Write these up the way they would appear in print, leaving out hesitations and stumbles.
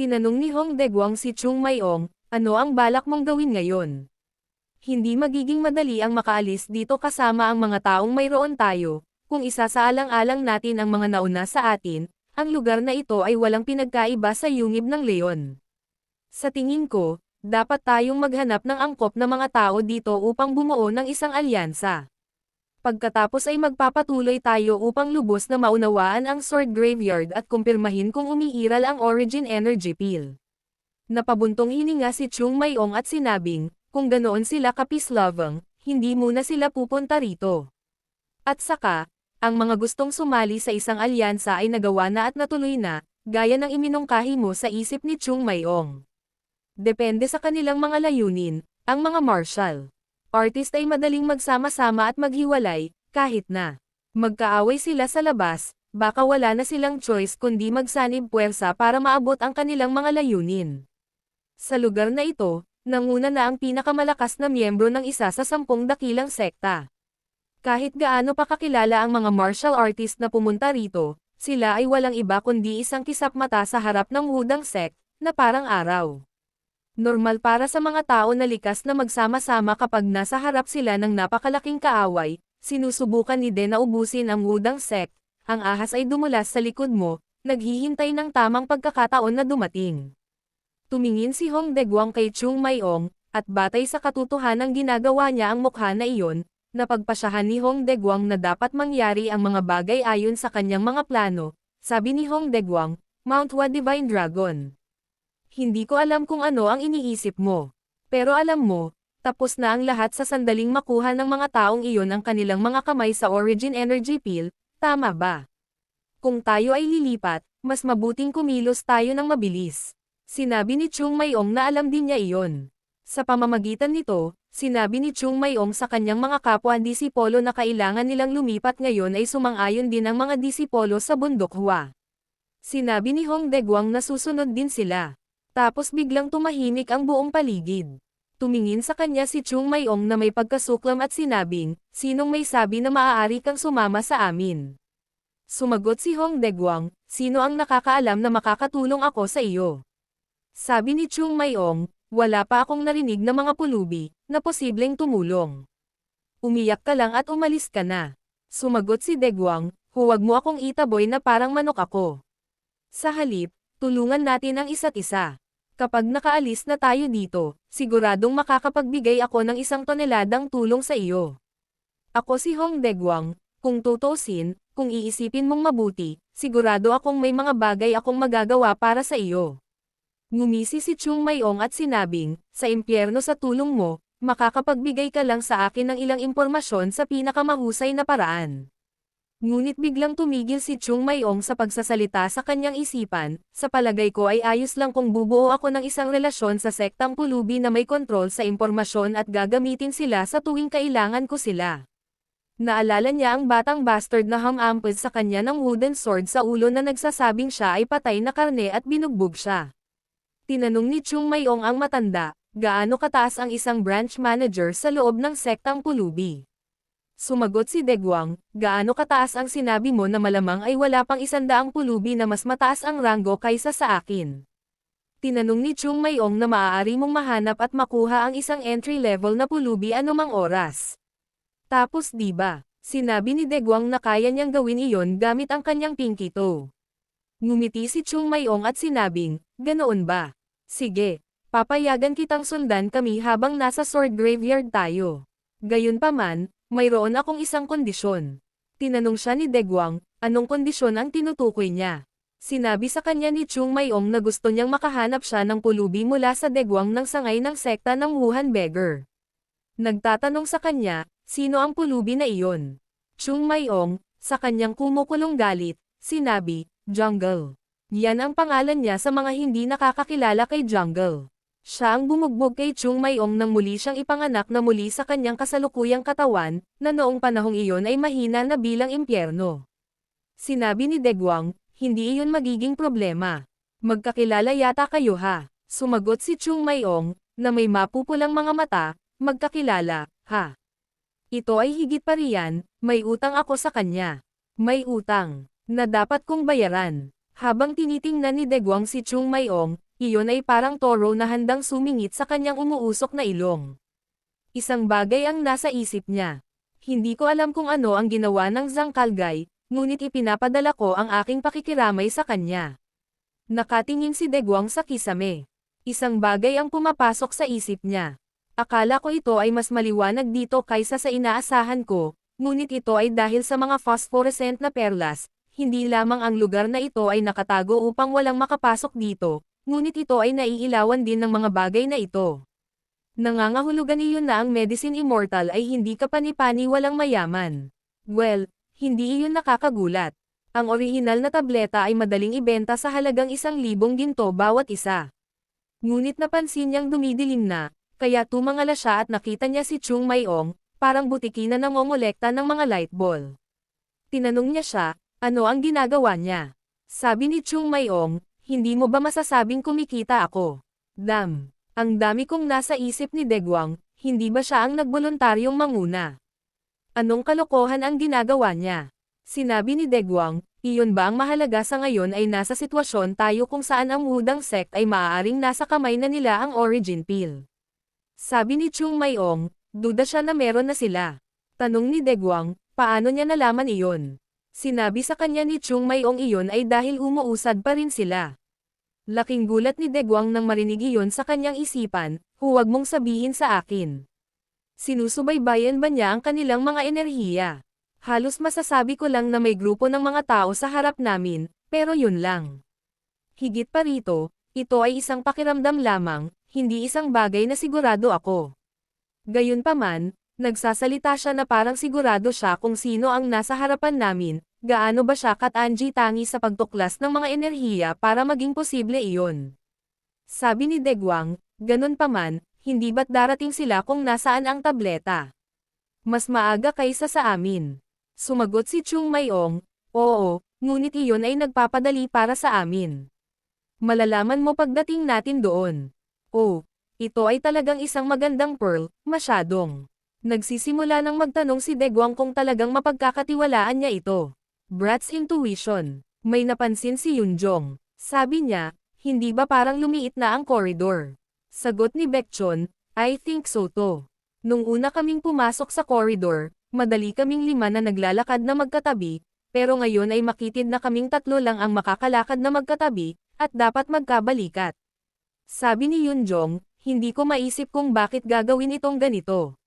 Tinanong ni Hong Daeguang si Chung Mayong, ano ang balak mong gawin ngayon? Hindi magiging madali ang makaalis dito kasama ang mga taong mayroon tayo, kung isasaalang-alang natin ang mga nauna sa atin, ang lugar na ito ay walang pinagkaiba sa yungib ng leon. Sa tingin ko, dapat tayong maghanap ng angkop na mga tao dito upang bumuo ng isang alyansa. Pagkatapos ay magpapatuloy tayo upang lubos na maunawaan ang Sword Graveyard at kumpirmahin kung umiiral ang Origin Energy Peel. Napabuntong hininga si Chung Mayong at sinabing, kung ganoon sila kapislavang, hindi muna sila pupunta rito. At saka, ang mga gustong sumali sa isang alyansa ay nagawa na at natuloy na, gaya ng iminungkahi mo sa isip ni Chung Mayong. Depende sa kanilang mga layunin, ang mga martial artist ay madaling magsama-sama at maghiwalay, kahit na magkaaway sila sa labas, baka wala na silang choice kundi magsanib puwersa para maabot ang kanilang mga layunin. Sa lugar na ito, nanguna na ang pinakamalakas na miyembro ng isa sa 10 dakilang sekta. Kahit gaano pa kakilala ang mga martial artist na pumunta rito, sila ay walang iba kundi isang kisap-mata sa harap ng Wudang sect, na parang araw. Normal para sa mga tao na likas na magsama-sama kapag nasa harap sila ng napakalaking kaaway, sinusubukan ni Den na ubusin ang Wudang sect, ang ahas ay dumulas sa likod mo, naghihintay ng tamang pagkakataon na dumating. Tumingin si Hong Daeguang kay Chung Mayong, at batay sa katotohanang ginagawa niya ang mukha na iyon, napagpasyahan ni Hong Daeguang na dapat mangyari ang mga bagay ayon sa kanyang mga plano, sabi ni Hong Daeguang, Mount Hua Divine Dragon. Hindi ko alam kung ano ang iniisip mo. Pero alam mo, tapos na ang lahat sa sandaling makuha ng mga taong iyon ang kanilang mga kamay sa Origin Energy Peel, tama ba? Kung tayo ay lilipat, mas mabuting kumilos tayo ng mabilis. Sinabi ni Chung Mayong na alam din niya iyon. Sa pamamagitan nito, sinabi ni Chung Mayong sa kanyang mga kapwa disipolo na kailangan nilang lumipat ngayon ay sumang-ayon din ang mga disipolo sa bundok Hua. Sinabi ni Hong Daeguang na susunod din sila. Tapos biglang tumahimik ang buong paligid. Tumingin sa kanya si Chung Mayong na may pagkasuklam at sinabing, sinong may sabi na maaari kang sumama sa amin? Sumagot si Hong Daeguang, sino ang nakakaalam na makakatulong ako sa iyo? Sabi ni Chung Mayong, wala pa akong narinig na mga pulubi, na posibleng tumulong. Umiyak ka lang at umalis ka na. Sumagot si Daeguang, huwag mo akong itaboy na parang manok ako. Sa halip, tulungan natin ang isa't isa. Kapag nakaalis na tayo dito, siguradong makakapagbigay ako ng 1 toneladang tulong sa iyo. Ako si Hong Daeguang, kung tutusin, kung iisipin mong mabuti, sigurado akong may mga bagay akong magagawa para sa iyo. Ngumisi si Chung Mayong at sinabing, sa impyerno sa tulong mo, makakapagbigay ka lang sa akin ng ilang impormasyon sa pinakamahusay na paraan. Ngunit biglang tumigil si Chung Mayong sa pagsasalita sa kanyang isipan, sa palagay ko ay ayos lang kung bubuo ako ng isang relasyon sa sektang pulubi na may kontrol sa impormasyon at gagamitin sila sa tuwing kailangan ko sila. Naalala niya ang batang bastard na humamped sa kanya ng wooden sword sa ulo na nagsasabing siya ay patay na karne at binugbog siya. Tinanong ni Chung Mayong ang matanda, gaano kataas ang isang branch manager sa loob ng sektang pulubi? Sumagot si Daeguang, gaano kataas ang sinabi mo na malamang ay wala pang 100 pulubi na mas mataas ang ranggo kaysa sa akin. Tinanong ni Chung Mayong na maaari mong mahanap at makuha ang isang entry-level na pulubi anumang oras. Tapos diba, sinabi ni Daeguang na kaya niyang gawin iyon gamit ang kanyang pinky toe. Ngumiti si Chung Mayong at sinabing, ganoon ba? Sige, papayagan kitang sundan kami habang nasa Sword Graveyard tayo. Gayunpaman, mayroon akong isang kondisyon. Tinanong siya ni Daeguang, anong kondisyon ang tinutukoy niya? Sinabi sa kanya ni Chung Mayong na gusto niyang makahanap siya ng pulubi mula sa Daeguang ng sangay ng sekta ng Wuhan Beggar. Nagtatanong sa kanya, sino ang pulubi na iyon? Chung Mayong, sa kanyang kumukulong galit, sinabi, Jungle. Yan ang pangalan niya sa mga hindi nakakakilala kay Jungle. Siya ang bumugbog kay Chung Mayong nang muli siyang ipanganak na muli sa kanyang kasalukuyang katawan, na noong panahong iyon ay mahina na bilang impyerno. Sinabi ni Daeguang, hindi iyon magiging problema. Magkakilala yata kayo ha? Sumagot si Chung Mayong, na may mapupulang mga mata, magkakilala, ha? Ito ay higit pa riyan, may utang ako sa kanya. May utang, na dapat kong bayaran. Habang tinitingnan ni Daeguang si Chung Mayong, iyon ay parang toro na handang sumingit sa kanyang umuusok na ilong. Isang bagay ang nasa isip niya. Hindi ko alam kung ano ang ginawa ng Zhang Kalgay, ngunit ipinapadala ko ang aking pakikiramay sa kanya. Nakatingin si Degwang sa kisame. Isang bagay ang pumapasok sa isip niya. Akala ko ito ay mas maliwanag dito kaysa sa inaasahan ko, ngunit ito ay dahil sa mga phosphorescent na perlas. Hindi lamang ang lugar na ito ay nakatago upang walang makapasok dito, ngunit ito ay naiilawan din ng mga bagay na ito. Nangangahulugan iyon na ang Medicine Immortal ay hindi kapani-pani walang mayaman. Well, hindi iyon nakakagulat. Ang orihinal na tableta ay madaling ibenta sa halagang 1,000 ginto bawat isa. Ngunit napansin niyang dumidilim na, kaya tumangala siya at nakita niya si Chung Mayong, parang butiki na nangongolekta ng mga light ball. Tinanong niya siya, ano ang ginagawa niya? Sabi ni Chung Mayong, hindi mo ba masasabing kumikita ako? Damn. Ang dami kong nasa isip ni Degwang, hindi ba siya ang nagboluntaryong manguna? Anong kalokohan ang ginagawa niya? Sinabi ni Degwang, iyon ba ang mahalaga sa ngayon ay nasa sitwasyon tayo kung saan ang Wudang sect ay maaaring nasa kamay na nila ang origin pill. Sabi ni Chung Mayong, duda siya na meron na sila. Tanong ni Degwang, paano niya nalaman iyon? Sinabi sa kanya ni Chung Mayong iyon ay dahil umuusad pa rin sila. Laking gulat ni Degwang nang marinig iyon sa kanyang isipan, huwag mong sabihin sa akin. Sinusubaybayan ba niya ang kanilang mga enerhiya? Halos masasabi ko lang na may grupo ng mga tao sa harap namin, pero yun lang. Higit pa rito, ito ay isang pakiramdam lamang, hindi isang bagay na sigurado ako. Gayunpaman, nagsasalita siya na parang sigurado siya kung sino ang nasa harapan namin. Gaano ba siya katangi-tangi sa pagtuklas ng mga enerhiya para maging posible iyon? Sabi ni Degwang, ganun pa man, hindi ba't darating sila kung nasaan ang tableta? Mas maaga kaysa sa amin. Sumagot si Chung Mayong, oo, ngunit iyon ay nagpapadali para sa amin. Malalaman mo pagdating natin doon. Oh, ito ay talagang isang magandang pearl, masyadong. Nagsisimula ng magtanong si Degwang kung talagang mapagkakatiwalaan niya ito. Brat's intuition. May napansin si Yunjong. Sabi niya, hindi ba parang lumiit na ang corridor? Sagot ni Baekchon, I think so too. Nung una kaming pumasok sa corridor, madali kaming 5 na naglalakad na magkatabi, pero ngayon ay makitid na kaming 3 lang ang makakalakad na magkatabi, at dapat magkabalikat. Sabi ni Yunjong, hindi ko maisip kung bakit gagawin itong ganito.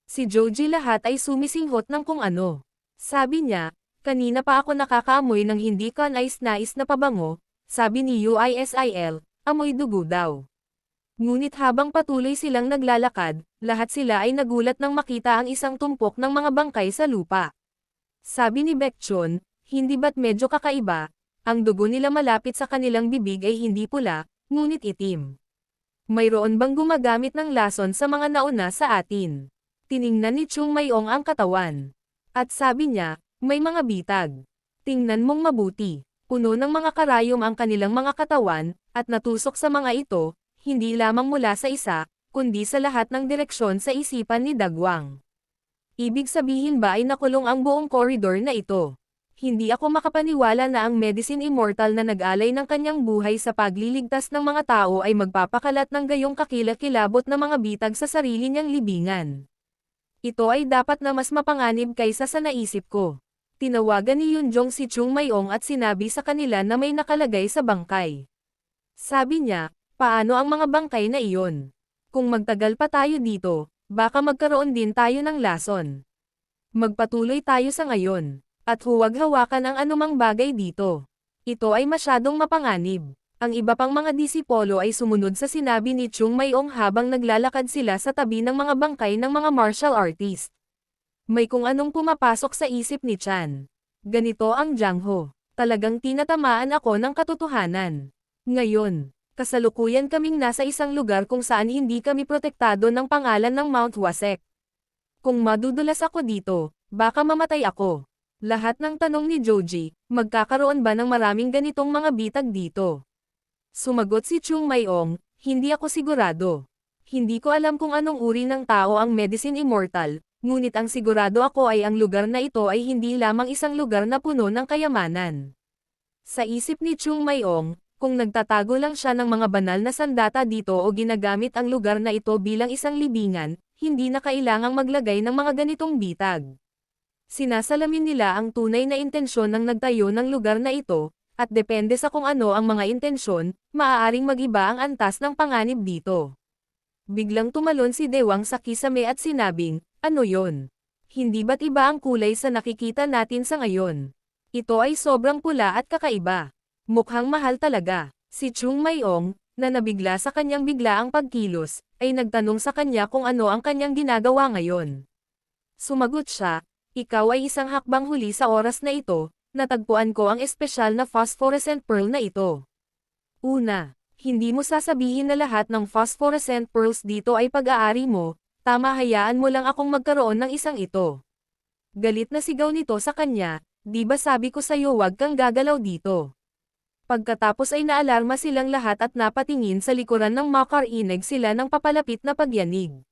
Si Joji lahat ay sumisinghot ng kung ano. Sabi niya, kanina pa ako nakakaamoy ng hindi ka nais-nais na pabango, sabi ni UISIL, amoy dugo daw. Ngunit habang patuloy silang naglalakad, lahat sila ay nagulat nang makita ang isang tumpok ng mga bangkay sa lupa. Sabi ni Baekchon, hindi ba't medyo kakaiba, ang dugo nila malapit sa kanilang bibig ay hindi pula, ngunit itim. Mayroon bang gumagamit ng lason sa mga nauna sa atin? Tiningnan ni Chung Mayong ang katawan. At sabi niya, may mga bitag. Tingnan mong mabuti. Puno ng mga karayom ang kanilang mga katawan, at natusok sa mga ito, hindi lamang mula sa isa, kundi sa lahat ng direksyon sa isipan ni Degwang. Ibig sabihin ba ay nakulong ang buong koridor na ito? Hindi ako makapaniwala na ang Medicine Immortal na nag-alay ng kanyang buhay sa pagliligtas ng mga tao ay magpapakalat ng gayong kakilakilabot na mga bitag sa sarili niyang libingan. Ito ay dapat na mas mapanganib kaysa sa naisip ko. Tinawagan ni Yunjong si Chung Mayong at sinabi sa kanila na may nakalagay sa bangkay. Sabi niya, paano ang mga bangkay na iyon? Kung magtagal pa tayo dito, baka magkaroon din tayo ng lason. Magpatuloy tayo sa ngayon, at huwag hawakan ang anumang bagay dito. Ito ay masyadong mapanganib. Ang iba pang mga disipolo ay sumunod sa sinabi ni Chung Mayong habang naglalakad sila sa tabi ng mga bangkay ng mga martial artist. May kung anong pumapasok sa isip ni Chan. Ganito ang Jiang Ho. Talagang tinatamaan ako ng katotohanan. Ngayon, kasalukuyan kaming nasa isang lugar kung saan hindi kami protektado ng pangalan ng Mount Wasek. Kung madudulas ako dito, baka mamatay ako. Lahat ng tanong ni Joji, magkakaroon ba ng maraming ganitong mga bitag dito? Sumagot si Chung Mayong, hindi ako sigurado. Hindi ko alam kung anong uri ng tao ang Medicine Immortal, ngunit ang sigurado ako ay ang lugar na ito ay hindi lamang isang lugar na puno ng kayamanan. Sa isip ni Chung Mayong, kung nagtatago lang siya ng mga banal na sandata dito o ginagamit ang lugar na ito bilang isang libingan, hindi na kailangang maglagay ng mga ganitong bitag. Sinasalamin nila ang tunay na intensyon ng nagtayo ng lugar na ito, at depende sa kung ano ang mga intensyon, maaaring mag-iba ang antas ng panganib dito. Biglang tumalon si Dewang sa kisame at sinabing, ano yon? Hindi ba't iba ang kulay sa nakikita natin sa ngayon? Ito ay sobrang pula at kakaiba. Mukhang mahal talaga. Si Chung Mayong, na nabigla sa kanyang biglaang pagkilos, ay nagtanong sa kanya kung ano ang kanyang ginagawa ngayon. Sumagot siya, ikaw ay isang hakbang huli sa oras na ito, natagpuan ko ang espesyal na phosphorescent pearl na ito. Una, hindi mo sasabihin na lahat ng phosphorescent pearls dito ay pag-aari mo, tama hayaan mo lang akong magkaroon ng isang ito. Galit na sigaw nito sa kanya, di ba sabi ko sa'yo wag kang gagalaw dito. Pagkatapos ay naalarma silang lahat at napatingin sa likuran ng Makar inig sila ng papalapit na pagyanig.